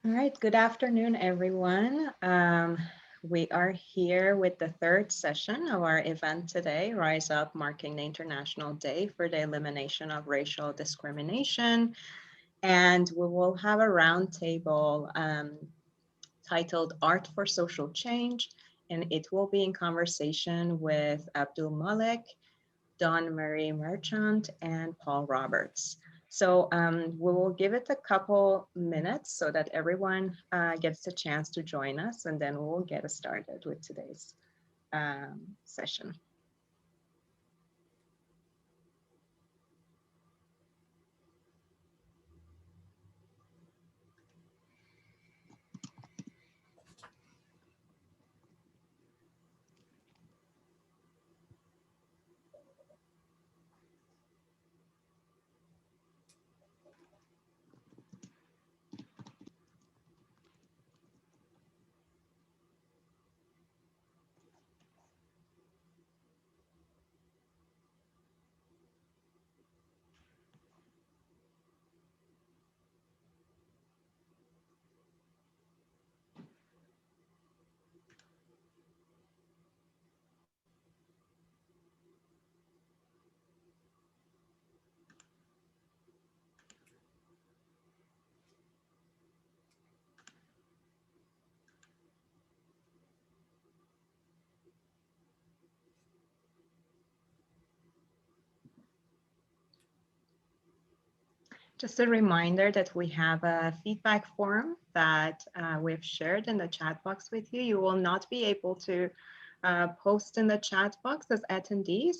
All right, good afternoon, everyone. We are here with the third session of our event today, Rise Up, marking the International Day for the Elimination of Racial Discrimination. And we will have a roundtable titled Art for Social Change, and it will be in conversation with Abdul Malik, Dawn Marie Merchant, and Paul Roberts. So we will give it a couple minutes so that everyone gets a chance to join us, and then we'll get started with today's session. Just a reminder that we have a feedback form that we've shared in the chat box with you. You will not be able to post in the chat box as attendees,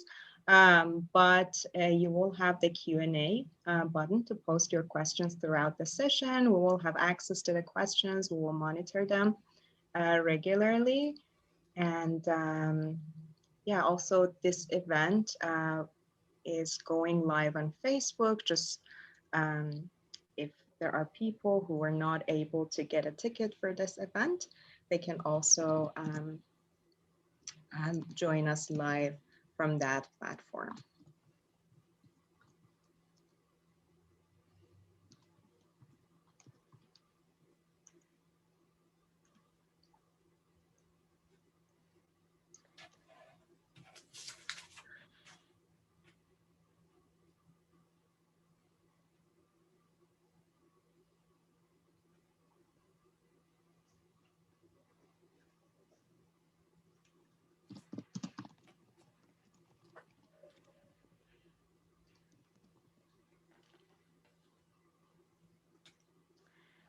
but you will have the Q&A button to post your questions throughout the session. We will have access to the questions. We will monitor them regularly. And yeah, also this event is going live on Facebook. Just if there are people who are not able to get a ticket for this event, they can also join us live from that platform.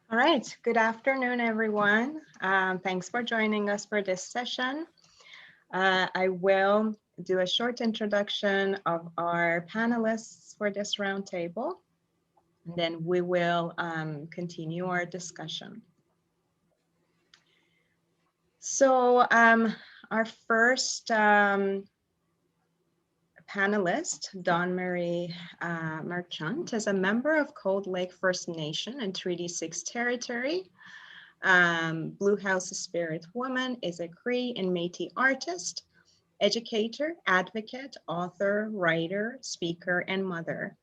All right, good afternoon, everyone. Thanks for joining us for this session. I will do a short introduction of our panelists for this roundtable, and then we will continue our discussion. So our first panelist, Dawn Marie Merchant, is a member of Cold Lake First Nation and Treaty 6 territory. Blue House Spirit Woman is a Cree and Métis artist, educator, advocate, author, writer, speaker, and mother.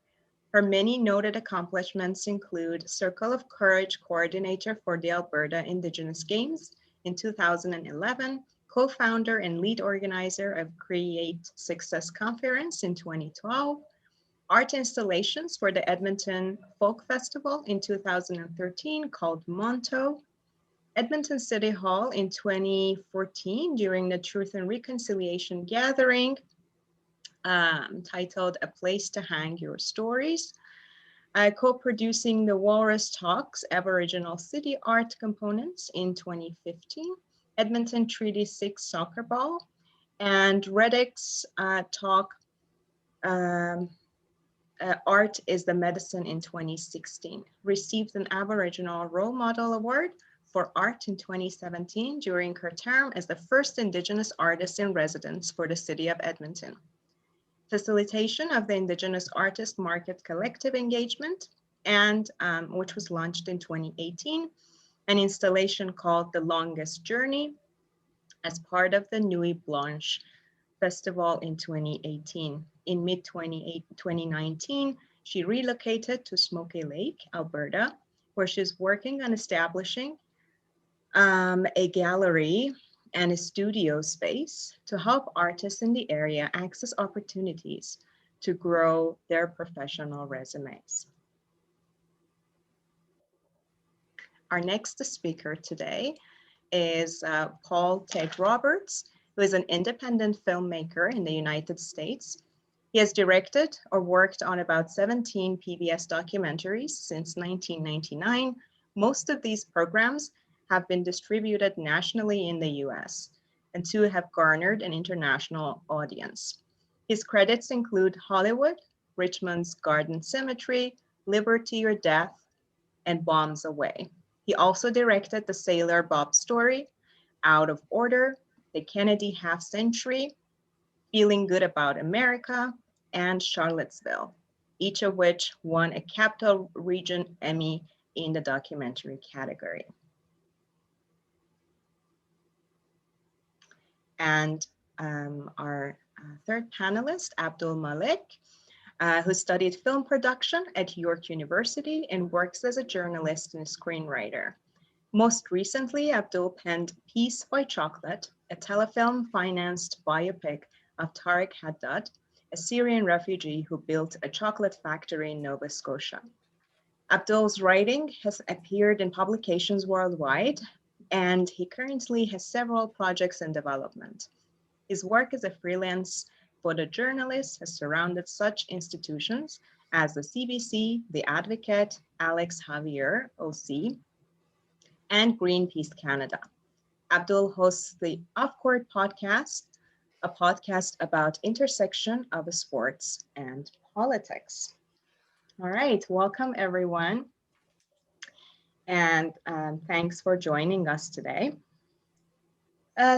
Her many noted accomplishments include Circle of Courage coordinator for the Alberta Indigenous Games in 2011, co-founder and lead organizer of Create Success Conference in 2012, art installations for the Edmonton Folk Festival in 2013 called Monto, Edmonton City Hall in 2014 during the Truth and Reconciliation Gathering titled A Place to Hang Your Stories, co-producing the Walrus Talks Aboriginal City Art Components in 2015, Edmonton Treaty 6 Soccer Ball, and Reddick's talk Art is the Medicine in 2016. Received an Aboriginal Role Model Award for Art in 2017 during her term as the first Indigenous artist in residence for the City of Edmonton. Facilitation of the Indigenous Artist Market Collective Engagement, and which was launched in 2018, an installation called The Longest Journey as part of the Nuit Blanche Festival in 2018. In mid-2019, she relocated to Smoky Lake, Alberta, where she's working on establishing a gallery and a studio space to help artists in the area access opportunities to grow their professional resumes. Our next speaker today is Paul Ted Roberts, who is an independent filmmaker in the United States. He has directed or worked on about 17 PBS documentaries since 1999. Most of these programs have been distributed nationally in the US, and 2 have garnered an international audience. His credits include Hollywood, Richmond's Garden Cemetery, Liberty or Death, and Bombs Away. He also directed The Sailor Bob Story, Out of Order, The Kennedy Half Century, Feeling Good About America, and Charlottesville, each of which won a Capital Region Emmy in the documentary category. And our third panelist, Abdul Malik, who studied film production at York University and works as a journalist and screenwriter. Most recently, Abdul penned Peace by Chocolate, a telefilm-financed biopic of Tariq Haddad, a Syrian refugee who built a chocolate factory in Nova Scotia. Abdul's writing has appeared in publications worldwide, and he currently has several projects in development. His work as a freelance photojournalist has surrounded such institutions as the CBC, The Advocate, Alex Javier, OC, and Greenpeace Canada. Abdul hosts the Off Court podcast, a podcast about intersection of sports and politics. All right, welcome everyone. And thanks for joining us today.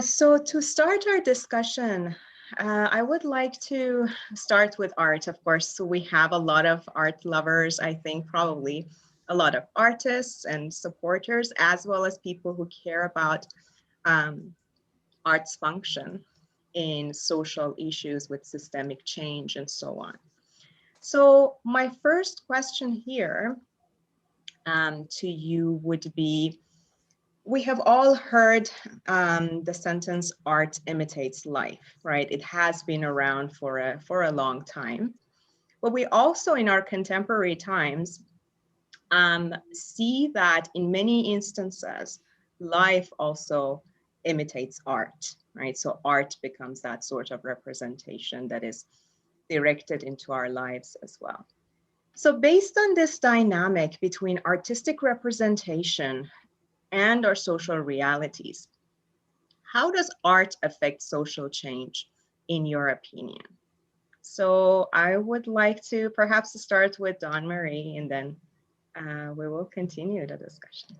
So to start our discussion, I would like to start with art, of course. So we have a lot of art lovers, I think probably a lot of artists and supporters, as well as people who care about art's function in social issues with systemic change and so on. So my first question here to you would be, we have all heard the sentence art imitates life, right? It has been around for a long time. But we also in our contemporary times see that in many instances, life also imitates art, right? So art becomes that sort of representation that is directed into our lives as well. So based on this dynamic between artistic representation and our social realities, how does art affect social change in your opinion? So I would like to perhaps start with Dawn Marie, and then we will continue the discussion.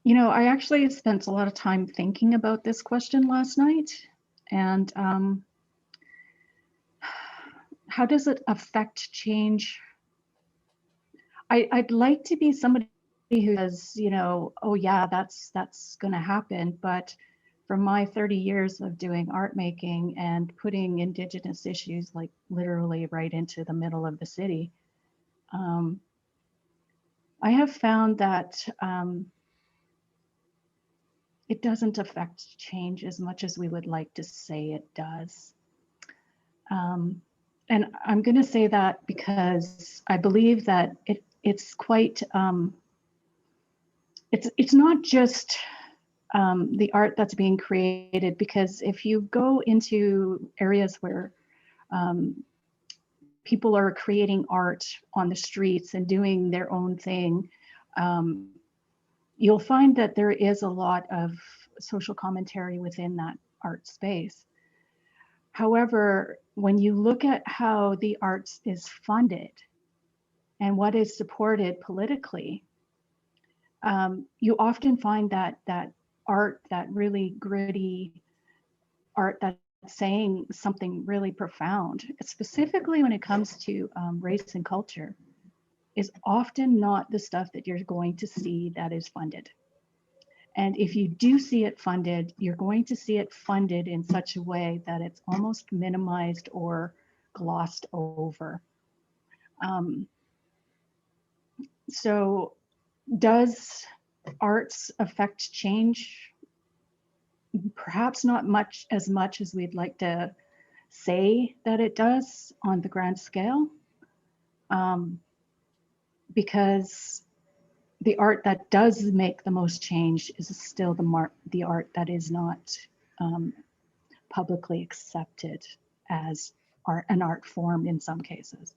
You know, I actually spent a lot of time thinking about this question last night, and how does it affect change? I'd like to be somebody who says, you know, oh yeah, that's going to happen. But from my 30 years of doing art making and putting Indigenous issues like literally right into the middle of the city, I have found that it doesn't affect change as much as we would like to say it does. And I'm going to say that because I believe that it's quite, it's not just the art that's being created, because if you go into areas where people are creating art on the streets and doing their own thing, you'll find that there is a lot of social commentary within that art space. However, when you look at how the arts is funded and what is supported politically, you often find that art, that really gritty art that's saying something really profound, specifically when it comes to race and culture, is often not the stuff that you're going to see that is funded. And if you do see it funded, you're going to see it funded in such a way that it's almost minimized or glossed over. So does arts affect change? Perhaps not much as we'd like to say that it does on the grand scale, because the art that does make the most change is still the art that is not publicly accepted as an art form in some cases.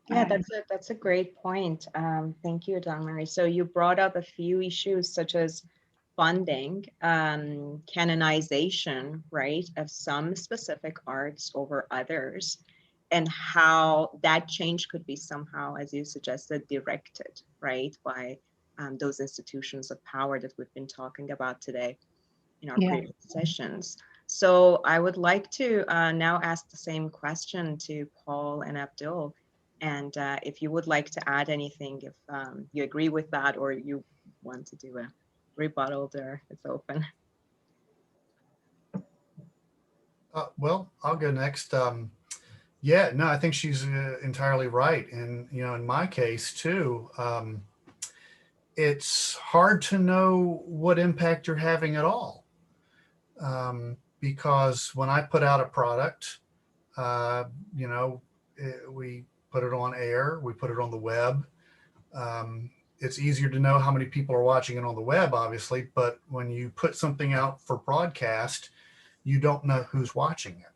Yeah, that's a great point. Thank you, Dawn Marie. So you brought up a few issues such as funding, canonization, right, of some specific arts over others, and how that change could be somehow, as you suggested, directed, right, by those institutions of power that we've been talking about today in our previous sessions. So I would like to now ask the same question to Paul and Abdul. And if you would like to add anything, if you agree with that or you want to do a rebuttal there, it's open. Well, I'll go next. Yeah, no, I think she's entirely right. And, you know, in my case too, it's hard to know what impact you're having at all. Because when I put out a product, you know, we put it on air, we put it on the web. It's easier to know how many people are watching it on the web, obviously, but when you put something out for broadcast, you don't know who's watching it.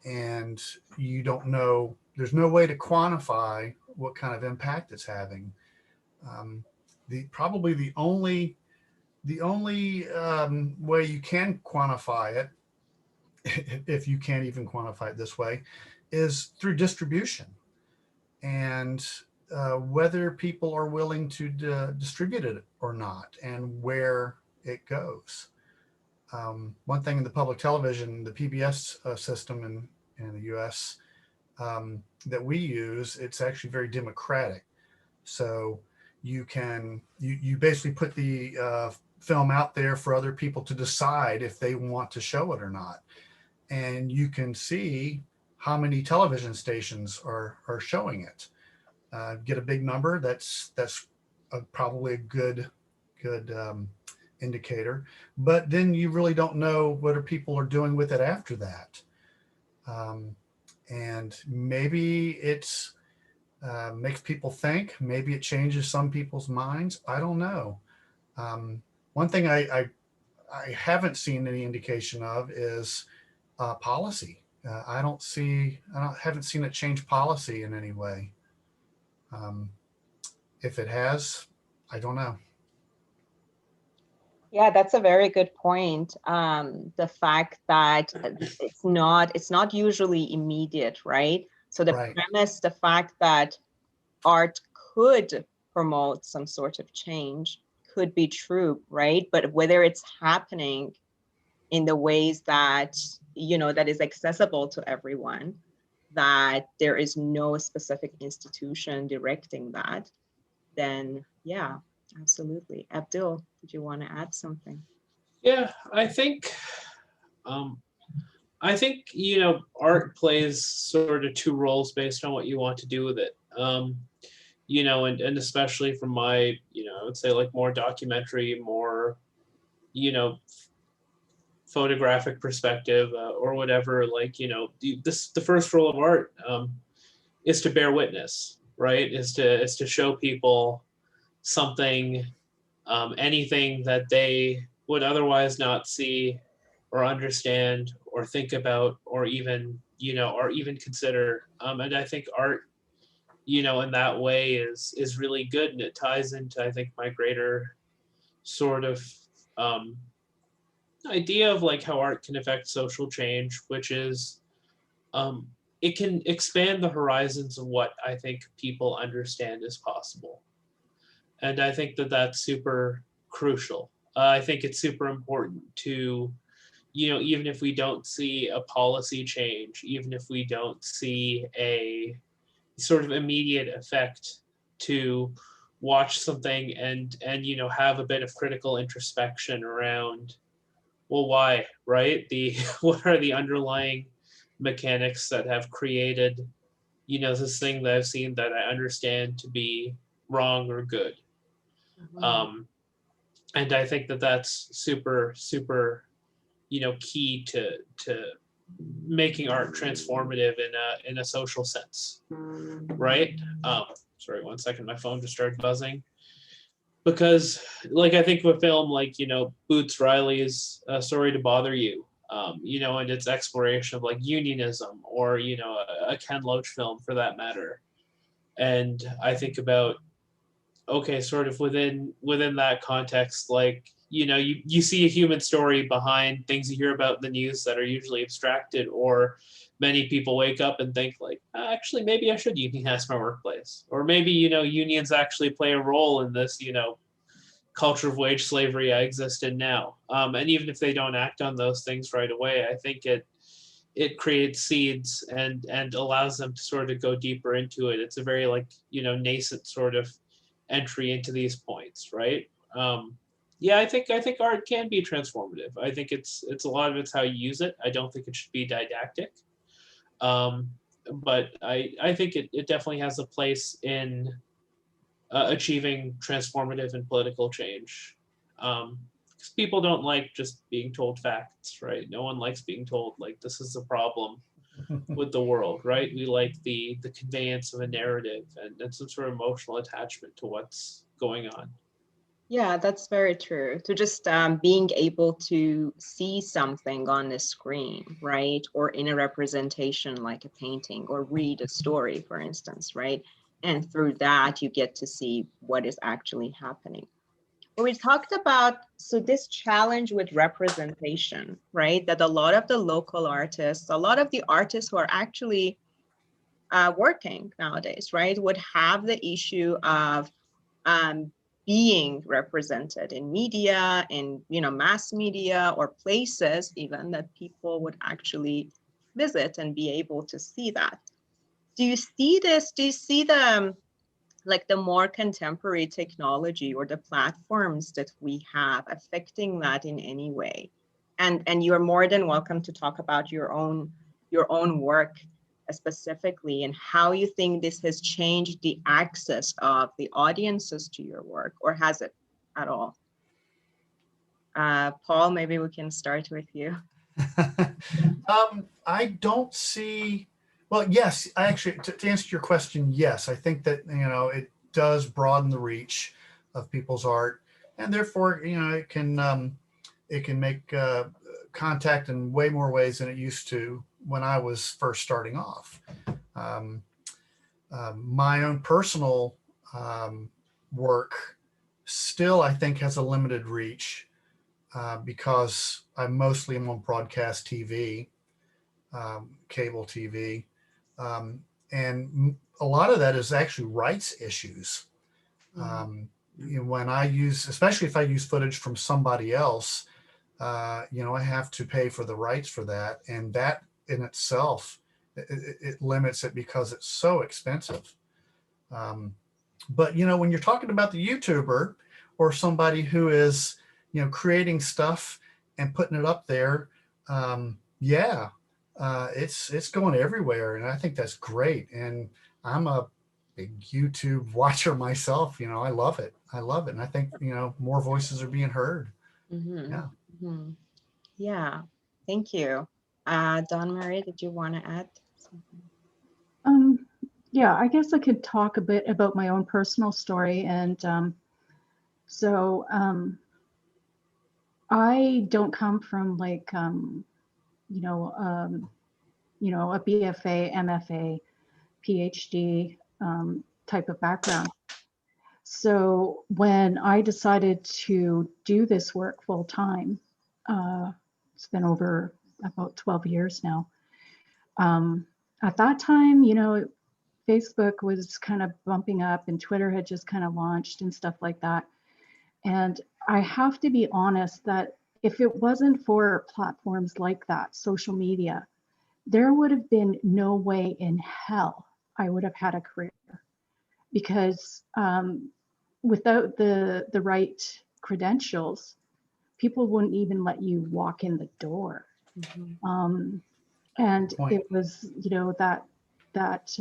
And you don't know, there's no way to quantify what kind of impact it's having. Probably the only way you can quantify it, if you can't even quantify it this way, is through distribution and whether people are willing to distribute it or not and where it goes. One thing in the public television, the PBS system in the US that we use, it's actually very democratic. So you basically put the film out there for other people to decide if they want to show it or not. And you can see how many television stations are showing it. Get a big number, that's probably a good indicator. But then you really don't know what people are doing with it after that. And maybe it's makes people think, maybe it changes some people's minds. I don't know. One thing I haven't seen any indication of is policy. I haven't seen it change policy in any way. If it has, I don't know. Yeah, that's a very good point. The fact that it's not usually immediate, right? So the Right. premise, the fact that art could promote some sort of change could be true, right? But whether it's happening in the ways that, you know, that is accessible to everyone, that there is no specific institution directing that, then yeah, absolutely. Abdul, did you want to add something? Yeah, I think, you know, art plays sort of two roles based on what you want to do with it. You know, and especially from my, you know, I would say like more documentary, more, you know, photographic perspective or whatever, like, you know, the first role of art is to bear witness, right? Is to show people something, anything that they would otherwise not see or understand or think about or even, you know, or even consider. And I think art, you know, in that way is really good, and it ties into, I think, my greater sort of idea of like how art can affect social change, which is it can expand the horizons of what I think people understand is possible. And I think that that's super crucial. I think it's super important to, you know, even if we don't see a policy change, even if we don't see a sort of immediate effect to watch something and you know, have a bit of critical introspection around, well, why, right? What are the underlying mechanics that have created, you know, this thing that I've seen that I understand to be wrong or good. And I think that that's super, super, you know, key to making art transformative in a social sense, right? Sorry, 1 second, my phone just started buzzing. Because, like, I think of a film like, you know, Boots Riley's Sorry to Bother You, you know, and its exploration of like unionism, or, you know, a Ken Loach film for that matter. And I think about, okay, sort of within that context, like, you know, you see a human story behind things you hear about in the news that are usually abstracted, or many people wake up and think like, actually, maybe I should unionize my workplace, or maybe, you know, unions actually play a role in this, you know, culture of wage slavery I exist in now. And even if they don't act on those things right away, I think it creates seeds and allows them to sort of go deeper into it. It's a very, like, you know, nascent sort of entry into these points, right? Yeah, I think art can be transformative. I think it's a lot of it's how you use it. I don't think it should be didactic. But I think it definitely has a place in achieving transformative and political change. Because people don't like just being told facts, right? No one likes being told like, this is the problem with the world, right? We like the conveyance of a narrative and some sort of emotional attachment to what's going on. Yeah, that's very true. To just being able to see something on the screen, right? Or in a representation like a painting, or read a story, for instance, right? And through that, you get to see what is actually happening. Well, we talked about, so this challenge with representation, right? That a lot of the local artists, a lot of the artists who are actually working nowadays, right, would have the issue of being represented in media, in, you know, mass media, or places even that people would actually visit and be able to see that. Do you see this? Do you see the like the more contemporary technology or the platforms that we have affecting that in any way? And you're more than welcome to talk about your own work specifically, and how you think this has changed the access of the audiences to your work, or has it at all? Paul, maybe we can start with you. I don't see, well, yes, I actually, to answer your question, yes, I think that, you know, it does broaden the reach of people's art, and therefore, you know, it can make contact in way more ways than it used to when I was first starting off. My own personal work still, I think, has a limited reach because I mostly am on broadcast TV, cable TV, and a lot of that is actually rights issues. You know, when I use, especially if I use footage from somebody else, you know, I have to pay for the rights for that, and that in itself, it limits it because it's so expensive. But, you know, when you're talking about the YouTuber or somebody who is, you know, creating stuff and putting it up there, yeah, it's going everywhere, and I think that's great. And I'm a big YouTube watcher myself. You know, I love it, and I think, you know, more voices are being heard. Yeah. Yeah, thank you. Dawn Marie, did you want to add something? Yeah, I guess I could talk a bit about my own personal story. And I don't come from like, you know, a BFA, MFA, PhD type of background. So when I decided to do this work full time, it's been over about 12 years now. At that time, you know, Facebook was kind of bumping up and Twitter had just kind of launched and stuff like that. And I have to be honest that if it wasn't for platforms like that, social media, there would have been no way in hell I would have had a career. because without the right credentials, people wouldn't even let you walk in the door. Mhm. And Point. it was, that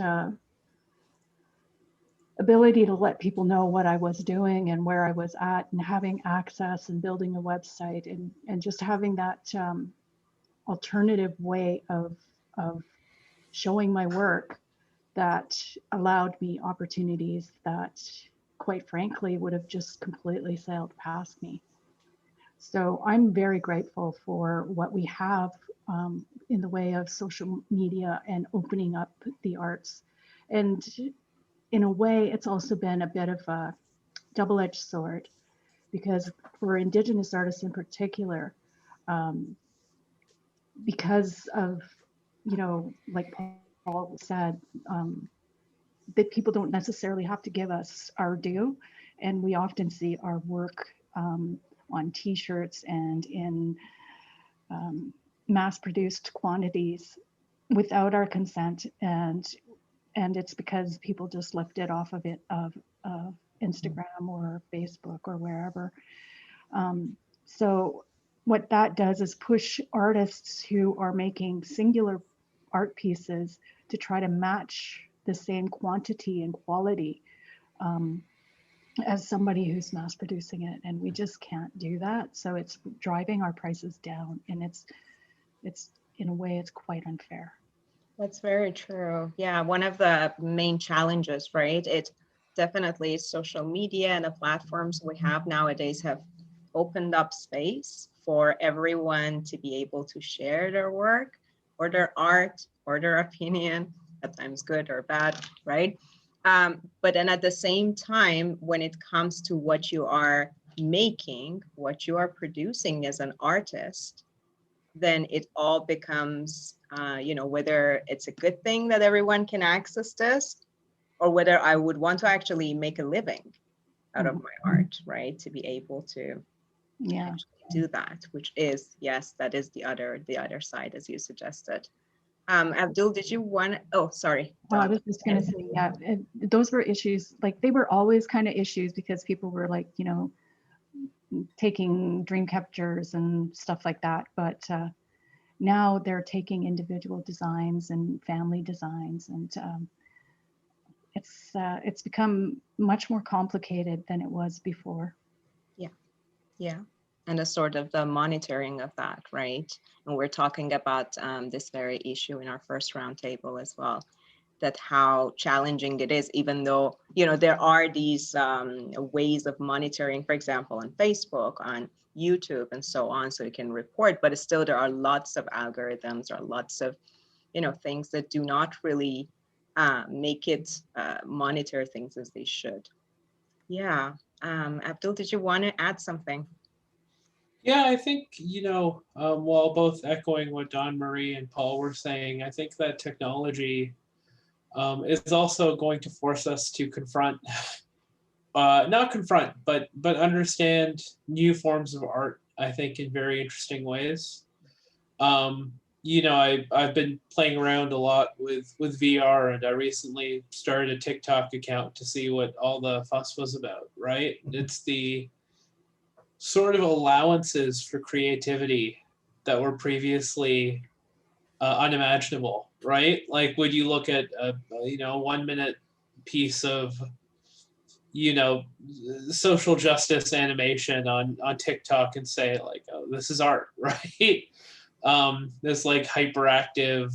ability to let people know what I was doing and where I was at, and having access and building a website, and just having that alternative way of showing my work that allowed me opportunities that, quite frankly, would have just completely sailed past me. So I'm very grateful for what we have in the way of social media and opening up the arts. And in a way, it's also been a bit of a double-edged sword, because for Indigenous artists in particular, because of, like Paul said, that people don't necessarily have to give us our due. And we often see our work on t-shirts and in mass-produced quantities without our consent, and it's because people just lift it off of Instagram or Facebook or wherever. So what that does is push artists who are making singular art pieces to try to match the same quantity and quality as somebody who's mass producing it, and we just can't do that. So it's driving our prices down, and it's in a way, it's quite unfair. That's very true. Yeah, one of the main challenges, right? It definitely social media and the platforms we have nowadays have opened up space for everyone to be able to share their work or their art or their opinion, at times good or bad, right? But then at the same time, when it comes to what you are making, what you are producing as an artist, then it all becomes, whether it's a good thing that everyone can access this, or whether I would want to actually make a living out of my art, right? To be able to actually do that, which is, yes, that is the other side, as you suggested. Abdul, did you want, oh, sorry. I was just going to say, yeah, those were issues, like they were always kind of issues, because people were like, taking dream captures and stuff like that. But now they're taking individual designs and family designs, and it's become much more complicated than it was before. Yeah. And a sort of the monitoring of that, right? And we're talking about this very issue in our first roundtable as well, that how challenging it is, even though, there are these ways of monitoring, for example, on Facebook, on YouTube, and so on, so you can report, but still there are lots of algorithms, there are lots of, things that do not really make it monitor things as they should. Yeah. Abdul, did you want to add something? Yeah, I think, while both echoing what Don Marie and Paul were saying, I think that technology is also going to force us to confront, not confront, but understand new forms of art, I think, in very interesting ways. I've been playing around a lot with VR, and I recently started a TikTok account to see what all the fuss was about, right? It's the sort of allowances for creativity that were previously unimaginable, right? Like, would you look at a 1 minute piece of social justice animation on TikTok and say like, oh, this is art, right? This like hyperactive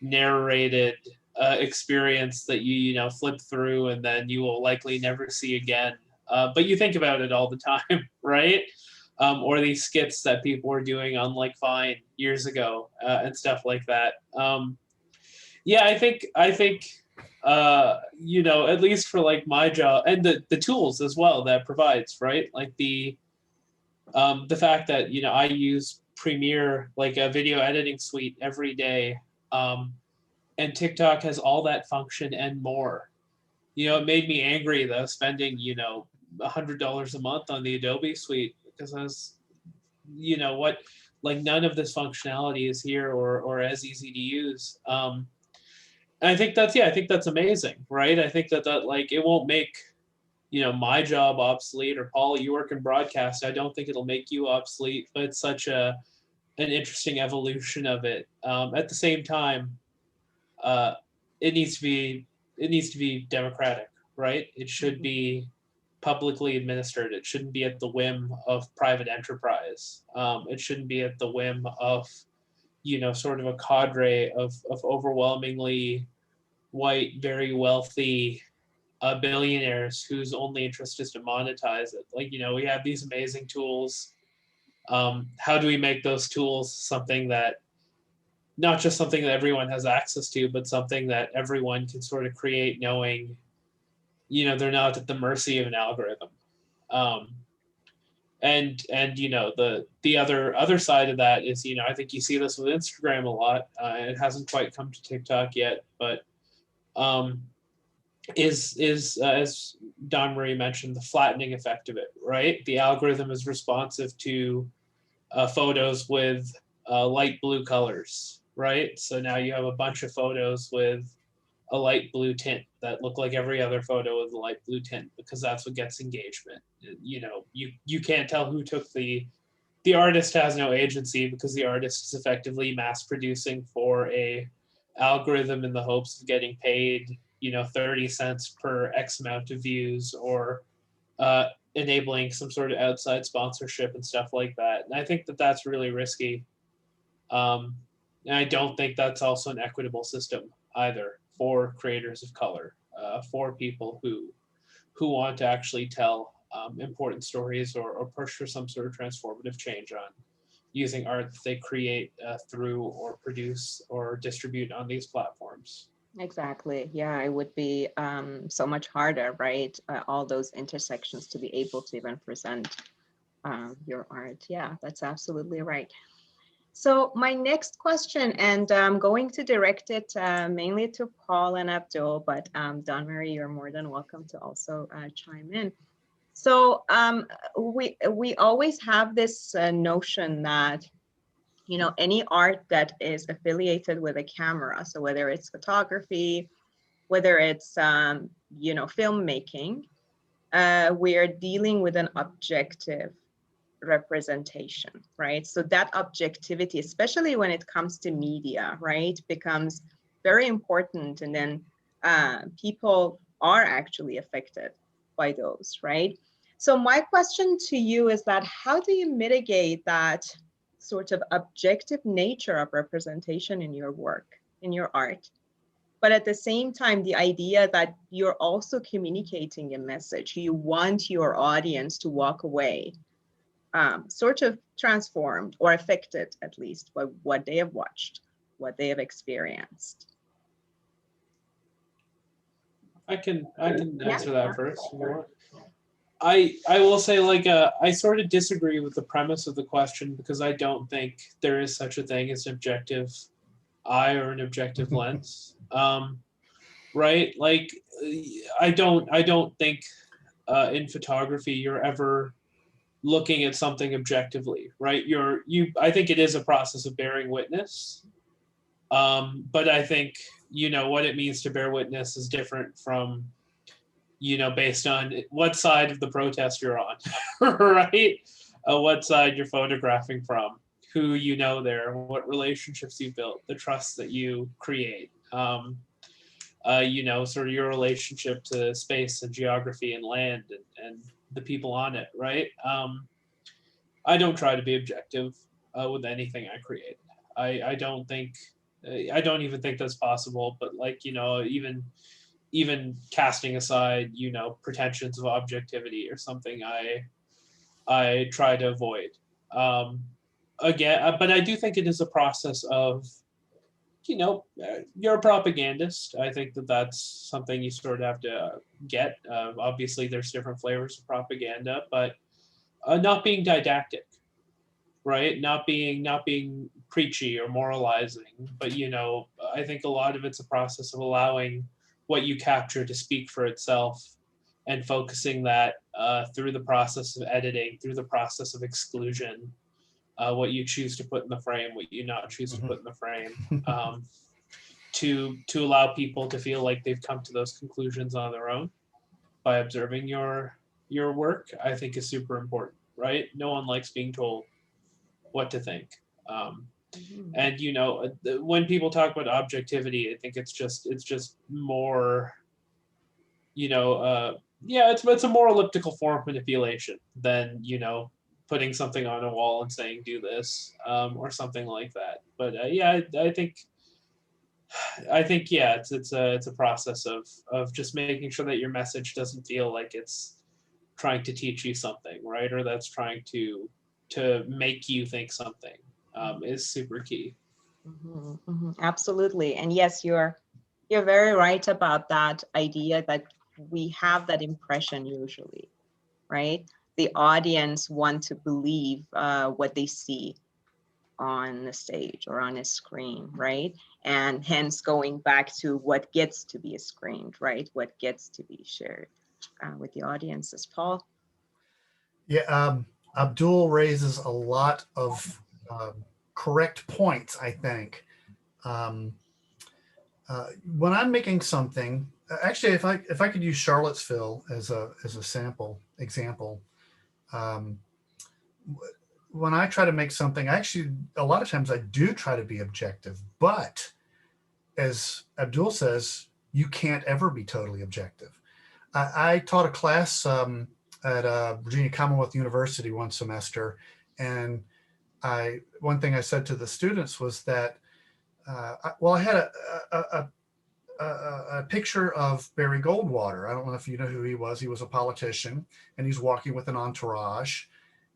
narrated experience that you flip through and then you will likely never see again. But you think about it all the time, right? Or these skits that people were doing on like Vine years ago and stuff like that. Yeah, I think at least for like my job and the tools as well that provides, right? Like the fact that I use Premiere, like a video editing suite, every day, and TikTok has all that function and more. It made me angry though, spending $100 a month on the Adobe suite, because I was, what, like none of this functionality is here or as easy to use. I think that's amazing, right? I think that like it won't make, you know, my job obsolete, or Paul, you work in broadcast. I don't think it'll make you obsolete, but it's such an interesting evolution of it. At the same time, uh, it needs to be democratic, right? It should be publicly administered. It shouldn't be at the whim of private enterprise. It shouldn't be at the whim of, you know, sort of a cadre of overwhelmingly white, very wealthy billionaires whose only interest is to monetize it. Like, you know, we have these amazing tools. How do we make those tools something that, not just something that everyone has access to, but something that everyone can sort of create, knowing, you know, they're not at the mercy of an algorithm. Um, and you know, the other side of that is, you know, I think you see this with Instagram a lot. It hasn't quite come to TikTok yet, but is as Don Marie mentioned, the flattening effect of it, right? The algorithm is responsive to photos with light blue colors, right? So now you have a bunch of photos with a light blue tint that look like every other photo with a light blue tint, because that's what gets engagement. You know, you can't tell who took the artist has no agency, because the artist is effectively mass producing for a algorithm in the hopes of getting paid, you know, 30 cents per X amount of views, or enabling some sort of outside sponsorship and stuff like that. And I think that that's really risky. And I don't think that's also an equitable system either for creators of color, for people who want to actually tell important stories, or push for some sort of transformative change on using art that they create through, or produce, or distribute on these platforms. Exactly. Yeah, it would be so much harder, right? All those intersections to be able to even present your art. Yeah, that's absolutely right. So my next question, and I'm going to direct it mainly to Paul and Abdul, but Don Marie, you're more than welcome to also chime in. So we always have this notion that, you know, any art that is affiliated with a camera, so whether it's photography, whether it's you know, filmmaking, we are dealing with an objective representation, right? So that objectivity, especially when it comes to media, right, becomes very important. And then people are actually affected by those, right? So my question to you is that how do you mitigate that sort of objective nature of representation in your work, in your art? But at the same time, the idea that you're also communicating a message, you want your audience to walk away sort of transformed, or affected at least, by what they have watched, what they have experienced. I can answer that first. I will say, like, I sort of disagree with the premise of the question, because I don't think there is such a thing as an objective eye or an objective lens. Right? Like, I don't think in photography you're ever looking at something objectively, right? I think it is a process of bearing witness. But I think, you know, what it means to bear witness is different from, you know, based on what side of the protest you're on, right? What side you're photographing from, who you know there, what relationships you built, the trust that you create, you know, sort of your relationship to space and geography and land, and the people on it, right? I don't try to be objective with anything I create. I don't think, I don't even think that's possible. But, like, you know, even casting aside, you know, pretensions of objectivity or something, I try to avoid. Again, but I do think it is a process of, you know, you're a propagandist. I think that that's something you sort of have to get. Obviously, there's different flavors of propaganda, but not being didactic, right? Not being preachy or moralizing, but, you know, I think a lot of it's a process of allowing what you capture to speak for itself, and focusing that through the process of editing, through the process of exclusion, what you choose to put in the frame, what you not choose to put in the frame, to allow people to feel like they've come to those conclusions on their own by observing your work, I think is super important, right? No one likes being told what to think. And when people talk about objectivity, I think it's just more, it's a more elliptical form of manipulation than putting something on a wall and saying do this, or something like that. But I think it's a process of just making sure that your message doesn't feel like it's trying to teach you something, right? Or that's trying to make you think something, is super key. Absolutely. And yes, you're very right about that idea that we have that impression usually, right? The audience want to believe what they see on the stage or on a screen, right? And hence going back to what gets to be screened, right? What gets to be shared with the audiences. Paul? Yeah, Abdul raises a lot of correct points, I think. When I'm making something, actually, if I could use Charlottesville as a sample example, when I try to make something, actually, a lot of times I do try to be objective, but as Abdul says, you can't ever be totally objective. I taught a class at Virginia Commonwealth University one semester, and one thing I said to the students was that, I had a picture of Barry Goldwater. I don't know if you know who he was. He was a politician, and he's walking with an entourage,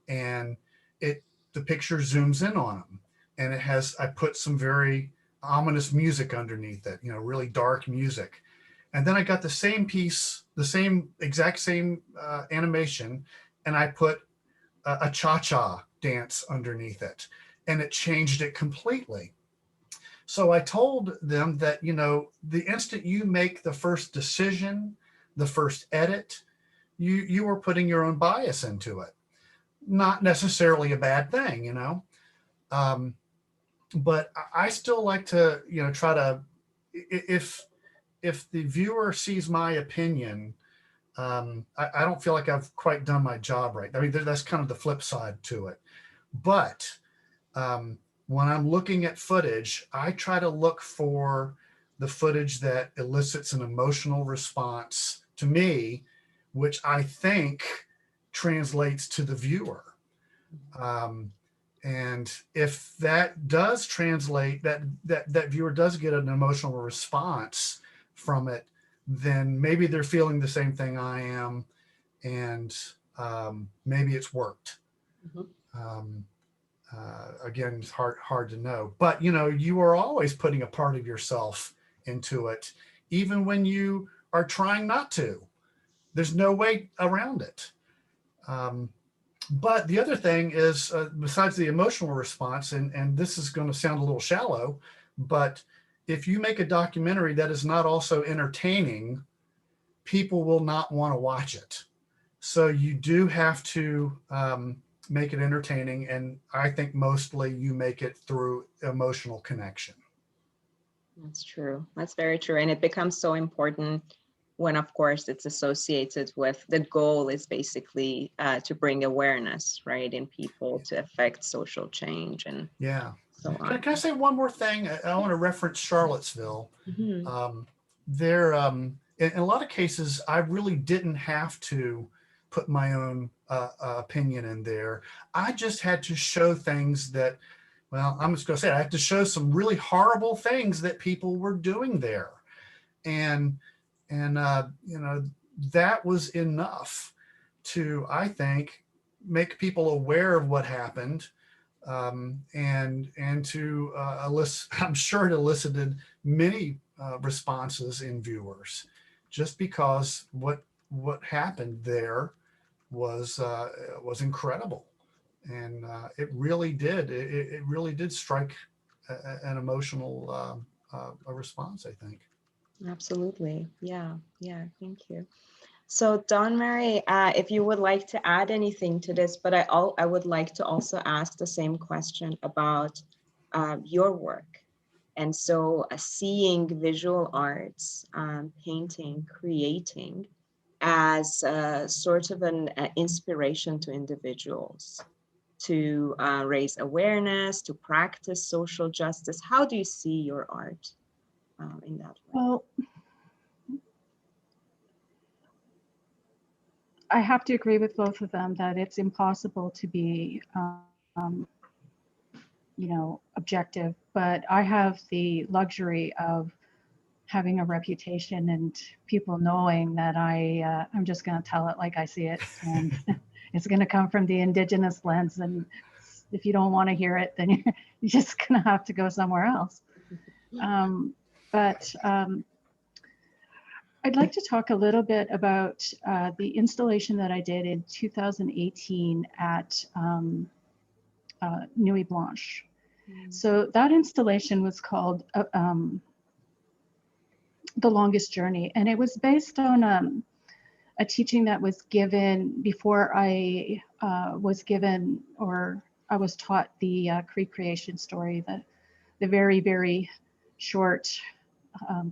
and the picture zooms in on him, and I put some very ominous music underneath it, really dark music. And then I got the same piece, the exact same animation, and I put a cha-cha dance underneath it, and it changed it completely. So I told them that, the instant you make the first decision, the first edit, you are putting your own bias into it. Not necessarily a bad thing, but I still like to, try to, if the viewer sees my opinion, I don't feel like I've quite done my job right. I mean, that's kind of the flip side to it. But when I'm looking at footage, I try to look for the footage that elicits an emotional response to me, which I think translates to the viewer. And if that does translate, that viewer does get an emotional response from it, then maybe they're feeling the same thing I am, and maybe it's worked. Again, it's hard to know, but you are always putting a part of yourself into it, even when you are trying not to. There's no way around it. But the other thing is, besides the emotional response, and this is going to sound a little shallow, but if you make a documentary that is not also entertaining, people will not want to watch it. So you do have to make it entertaining, and I think mostly you make it through emotional connection. That's true. That's very true. And it becomes so important when, of course, it's associated with the goal is basically to bring awareness, right, in people, to affect social change and so on. Can I say one more thing? I want to reference Charlottesville. There, in a lot of cases, I really didn't have to put my own opinion in there. I just had to show things that, well, I'm just going to say, I had to show some really horrible things that people were doing there. And that was enough to, I think, make people aware of what happened, and to I'm sure it elicited many responses in viewers, just because what happened there was incredible, and it really did strike an emotional response, I think. Absolutely. Yeah. Thank you. So Dawn Mary, if you would like to add anything to this, but I would like to also ask the same question about your work And so seeing visual arts, painting, creating as sort of an inspiration to individuals to raise awareness, to practice social justice. How do you see your art in that way? Well, I have to agree with both of them that it's impossible to be, objective, but I have the luxury of having a reputation and people knowing that I'm just going to tell it like I see it, and it's going to come from the Indigenous lens. And if you don't want to hear it, then you're just going to have to go somewhere else. But I'd like to talk a little bit about the installation that I did in 2018 at Nuit Blanche. So that installation was called The Longest Journey, and it was based on a teaching that was given before I was given, or I was taught the Cree creation story, the very, very short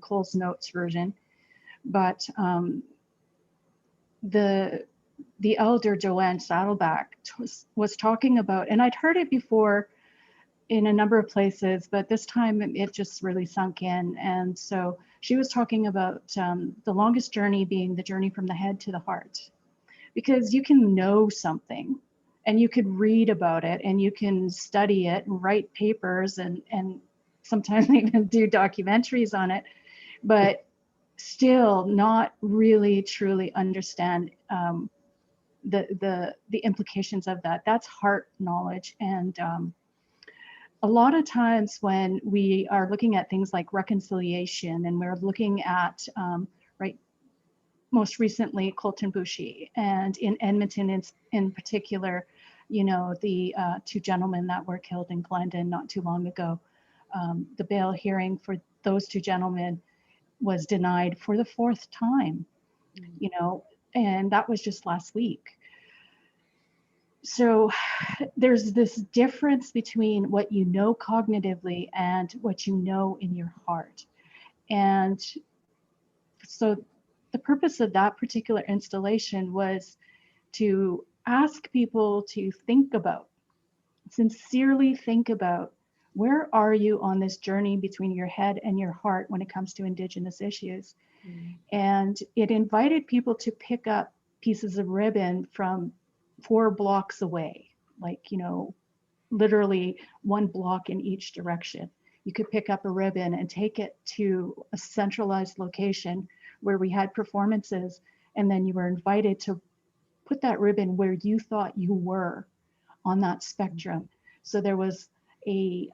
Cole's Notes version. But the elder Joanne Saddleback was talking about, and I'd heard it before in a number of places, but this time it just really sunk in. And so she was talking about the longest journey being the journey from the head to the heart, because you can know something and you could read about it and you can study it and write papers and sometimes even do documentaries on it, but still not really truly understand the implications of that. That's heart knowledge. And a lot of times when we are looking at things like reconciliation, and we're looking at, most recently Colton Boushie, and in Edmonton in particular, the two gentlemen that were killed in Glendon not too long ago, the bail hearing for those two gentlemen was denied for the fourth time, and that was just last week. So there's this difference between what you know cognitively and what you know in your heart. And so the purpose of that particular installation was to ask people to sincerely think about, where are you on this journey between your head and your heart when it comes to Indigenous issues? And it invited people to pick up pieces of ribbon from 4 blocks away, literally 1 block in each direction. You could pick up a ribbon and take it to a centralized location where we had performances, and then you were invited to put that ribbon where you thought you were on that spectrum. So there was a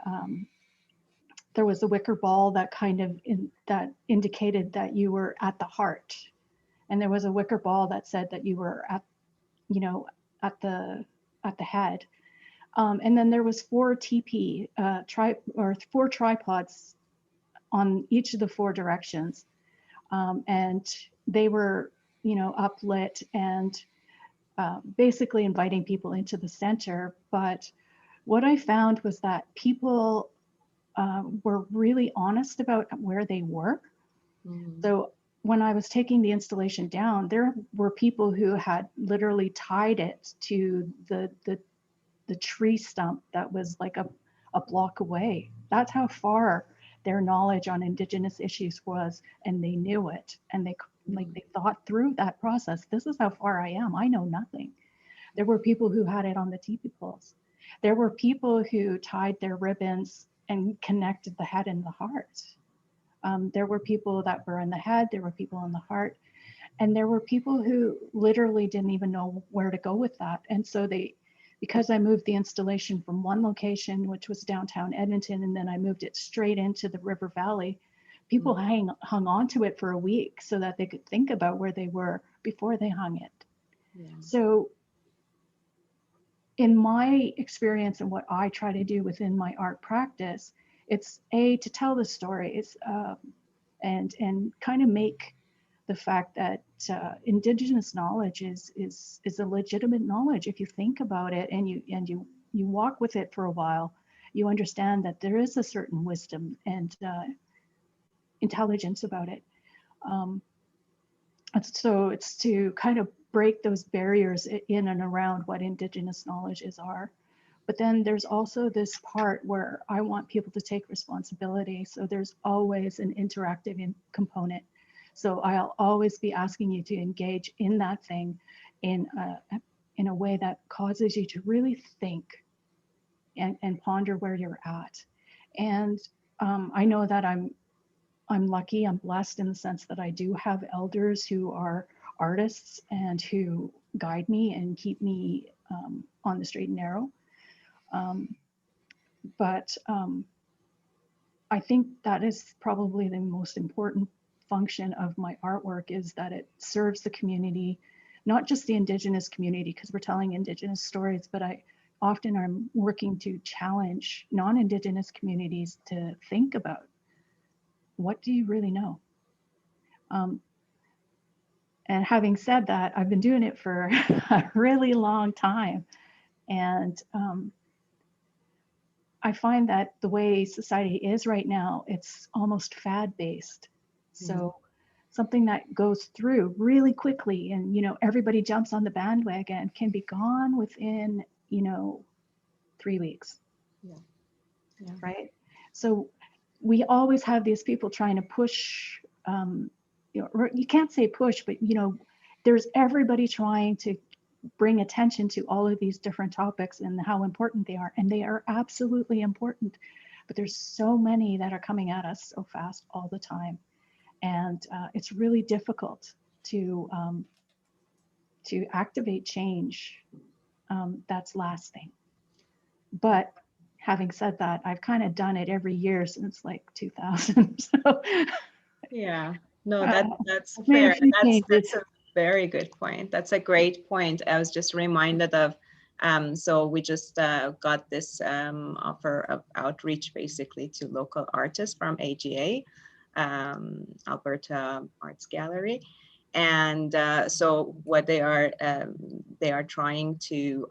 wicker ball that that indicated that you were at the heart, and there was a wicker ball that said that you were at the head, and then there was 4 TP 4 tripods on each of the 4 directions, and they were uplit and basically inviting people into the center. But what I found was that people were really honest about where they were. So when I was taking the installation down, there were people who had literally tied it to the tree stump that was like a block away. That's how far their knowledge on Indigenous issues was, and they knew it, and they thought through that process. This is how far I am. I know nothing. There were people who had it on the teepee poles. There were people who tied their ribbons and connected the head and the heart. There were people that were in the head, there were people in the heart, and there were people who literally didn't even know where to go with that. And so because I moved the installation from one location, which was downtown Edmonton, and then I moved it straight into the River Valley, people hung on to it for a week so that they could think about where they were before they hung it. Yeah. So in my experience and what I try to do within my art practice, it's to tell the stories and kind of make the fact that Indigenous knowledge is a legitimate knowledge if you think about it and you walk with it for a while, you understand that there is a certain wisdom and intelligence about it. And so it's to kind of break those barriers in and around what Indigenous knowledges are. But then there's also this part where I want people to take responsibility. So there's always an interactive component. So I'll always be asking you to engage in that thing in a way that causes you to really think and ponder where you're at. And I know that I'm lucky, I'm blessed in the sense that I do have elders who are artists and who guide me and keep me on the straight and narrow. But I think that is probably the most important function of my artwork, is that it serves the community, not just the Indigenous community, because we're telling Indigenous stories, but I often am working to challenge non-Indigenous communities to think about, what do you really know? And having said that, I've been doing it for a really long time. And I find that the way society is right now, it's almost fad-based. So something that goes through really quickly and, everybody jumps on the bandwagon can be gone within, 3 weeks. Yeah. Right? So we always have these people trying to push, you can't say push, but, there's everybody trying to bring attention to all of these different topics and how important they are. And they are absolutely important, but there's so many that are coming at us so fast all the time. And it's really difficult to activate change that's lasting. But having said that, I've kind of done it every year since like 2000. So Yeah, no, that's made a fair. few That's a very good point. That's a great point. I was just reminded of, so we just got this offer of outreach basically to local artists from AGA, Alberta Arts Gallery. And so what they are trying to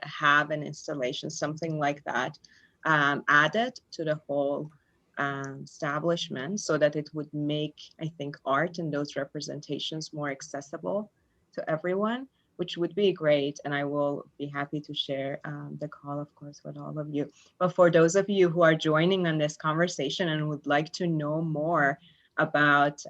have an installation, something like that, added to the whole establishment, so that it would make, I think, art and those representations more accessible to everyone, which would be great. And I will be happy to share the call, of course, with all of you. But for those of you who are joining on this conversation and would like to know more about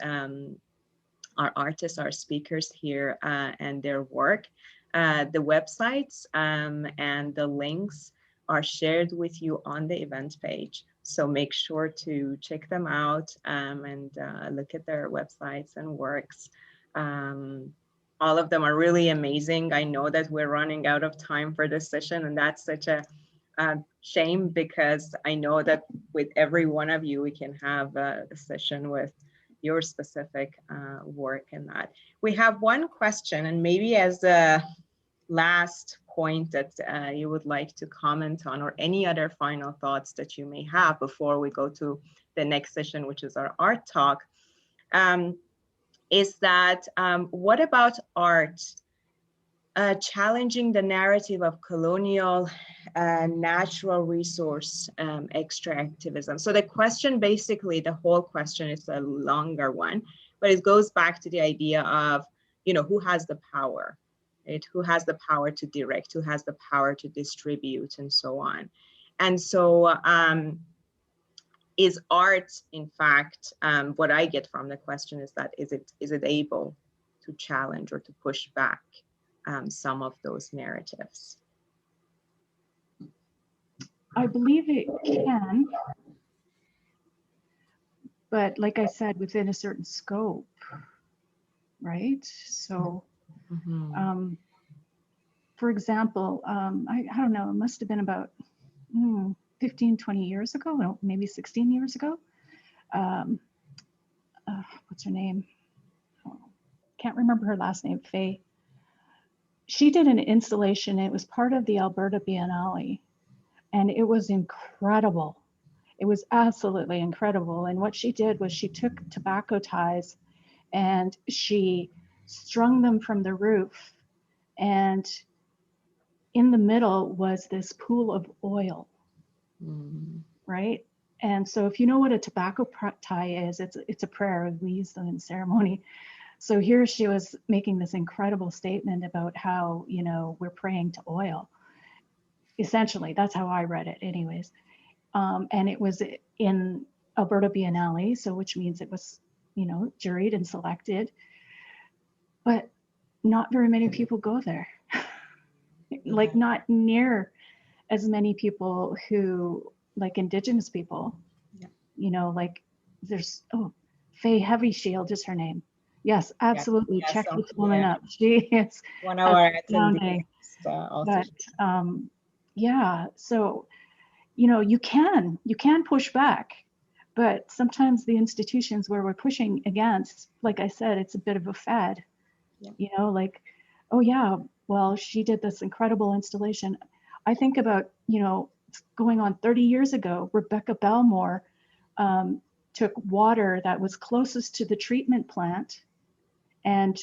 our artists, our speakers here and their work, the websites and the links are shared with you on the event page. So make sure to check them out and look at their websites and works. All of them are really amazing. I know that we're running out of time for this session, and that's such a shame, because I know that with every one of you, we can have a session with your specific work and that. We have one question, and maybe as a last point that you would like to comment on, or any other final thoughts that you may have before we go to the next session, which is our art talk, is that what about art challenging the narrative of colonial natural resource extractivism? So the question, basically, the whole question is a longer one, but it goes back to the idea of, who has the power? Right? Who has the power to direct, who has the power to distribute, and so on. And so is art, in fact, what I get from the question is that, is it able to challenge or to push back some of those narratives? I believe it can, but like I said, within a certain scope, right? So for example, I don't know, it must have been about 15, 20 years ago, maybe 16 years ago. What's her name? Oh, can't remember her last name, Faye. She did an installation. It was part of the Alberta Biennale, and it was incredible. It was absolutely incredible. And what she did was she took tobacco ties and she strung them from the roof, and in the middle was this pool of oil. right? And so if you know what a tobacco tie is, it's a prayer. We use them in ceremony. So here she was making this incredible statement about how, you know, we're praying to oil. Essentially, that's how I read it anyways. And it was in Alberta Biennale, so which means it was, you know, juried and selected, but not very many people go there. Like not near as many people who, like Indigenous people, you know, like there's, Faye Heavy Shield is her name. Yes, absolutely. Yes, Check so, this woman up. She is one of our astounding. attendees. But yeah, so you know, you can push back, but sometimes the institutions where we're pushing against, like I said, it's a bit of a fad. You know, like, oh yeah, well, she did this incredible installation. I think about, you know, going on 30 years ago, Rebecca Belmore took water that was closest to the treatment plant and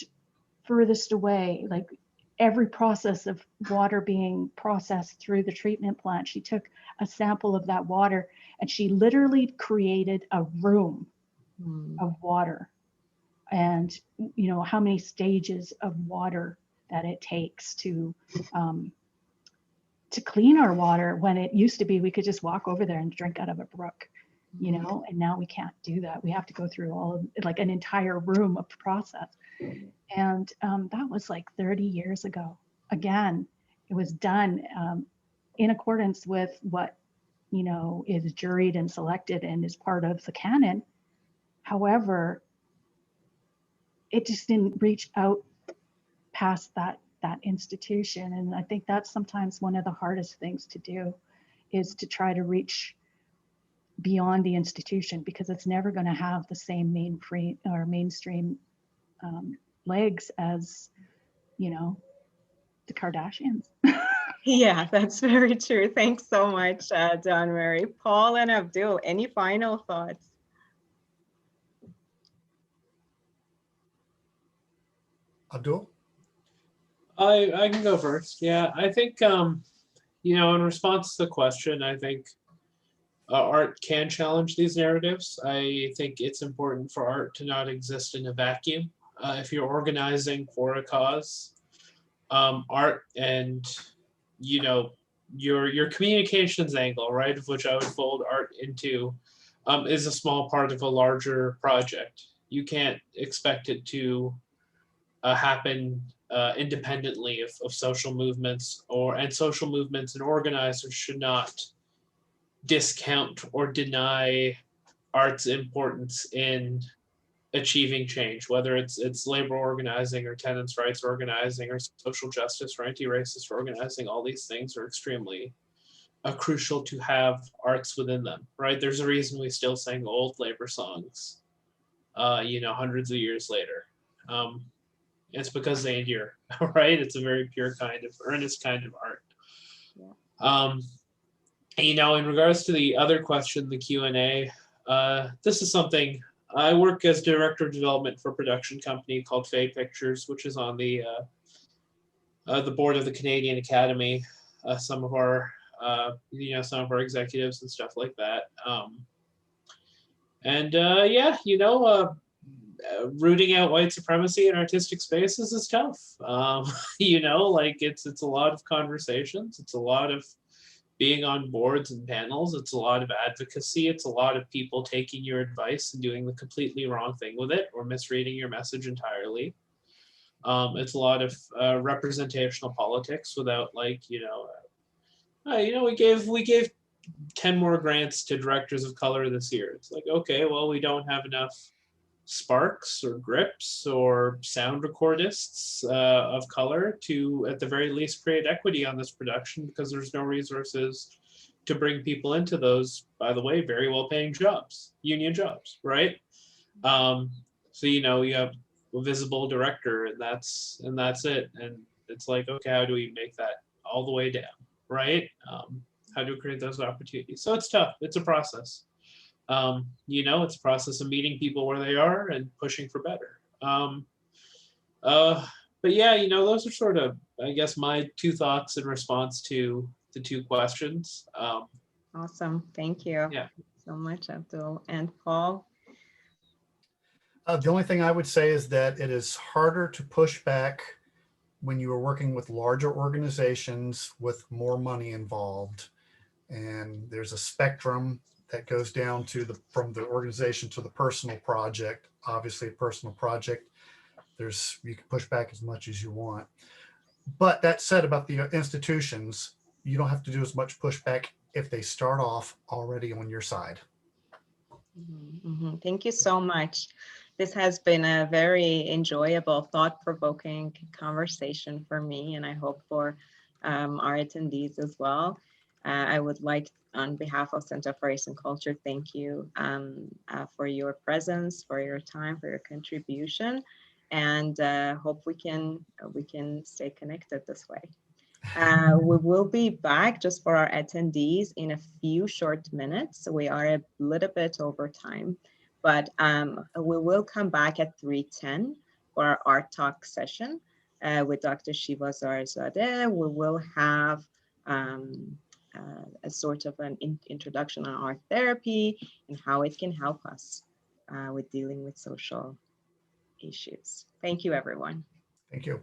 furthest away, like every process of water being processed through the treatment plant. She took a sample of that water and she literally created a room of water. And you know how many stages of water that it takes to clean our water, when it used to be we could just walk over there and drink out of a brook, you know, and now we can't do that. We have to go through all of, like, an entire room of process. And that was like 30 years ago. Again, it was done in accordance with what, you know, is juried and selected and is part of the canon. However, it just didn't reach out past that institution. And I think that's sometimes one of the hardest things to do, is to try to reach beyond the institution, because it's never going to have the same mainstream legs as, you know, the Kardashians. Yeah, that's very true. Thanks so much, Dawn Mary. Paul and Abdul, any final thoughts? Abdul? I can go first. Yeah, I think, you know, in response to the question, I think art can challenge these narratives. I think it's important for art to not exist in a vacuum. If you're organizing for a cause, art and, you know, your communications angle, right, of which I would fold art into, is a small part of a larger project. You can't expect it to happen independently of social movements, and social movements and organizers should not discount or deny art's importance in achieving change, whether it's labor organizing or tenants' rights organizing or social justice or anti-racist organizing. All these things are extremely crucial to have arts within them, right? There's a reason we still sing old labor songs, you know, hundreds of years later. It's because they endure, right? It's a very pure kind of earnest kind of art. You know, in regards to the other question, the Q&A, this is something, I work as director of development for a production company called Faye Pictures, which is on the board of the Canadian Academy. Some of our, you know, some of our executives and stuff like that. Yeah, you know, rooting out white supremacy in artistic spaces is tough. You know, like it's a lot of conversations. It's a lot of being on boards and panels. It's a lot of advocacy. It's a lot of people taking your advice and doing the completely wrong thing with it or misreading your message entirely. It's a lot of representational politics without, like, you know, we gave 10 more grants to directors of color this year. It's like, okay, well, we don't have enough sparks or grips or sound recordists of color to, at the very least, create equity on this production, because there's no resources to bring people into those, by the way, very well-paying jobs, union jobs, right? So, you know, you have a visible director, and that's it. And it's like, okay, how do we make that all the way down, right? How do we create those opportunities? So it's tough. It's a process. You know, it's a process of meeting people where they are and pushing for better. But yeah, you know, those are sort of, I guess, my two thoughts in response to the two questions. Awesome. Thank you Yeah. so much, Abdul. And Paul? The only thing I would say is that it is harder to push back when you are working with larger organizations with more money involved. And there's a spectrum that goes down to from the organization to the personal project. Obviously, a personal project, you can push back as much as you want. But that said, about the institutions, you don't have to do as much pushback if they start off already on your side. Thank you so much. This has been a very enjoyable, thought-provoking conversation for me, and I hope for our attendees as well. I would like, on behalf of Center for Arts and Culture, thank you for your presence, for your time, for your contribution, and hope we can stay connected this way. We will be back just for our attendees in a few short minutes. We are a little bit over time, but we will come back at 3:10 for our art talk session with Dr. Shiva Zarzadeh. We will have a sort of an introduction on art therapy and how it can help us with dealing with social issues. Thank you, everyone. Thank you.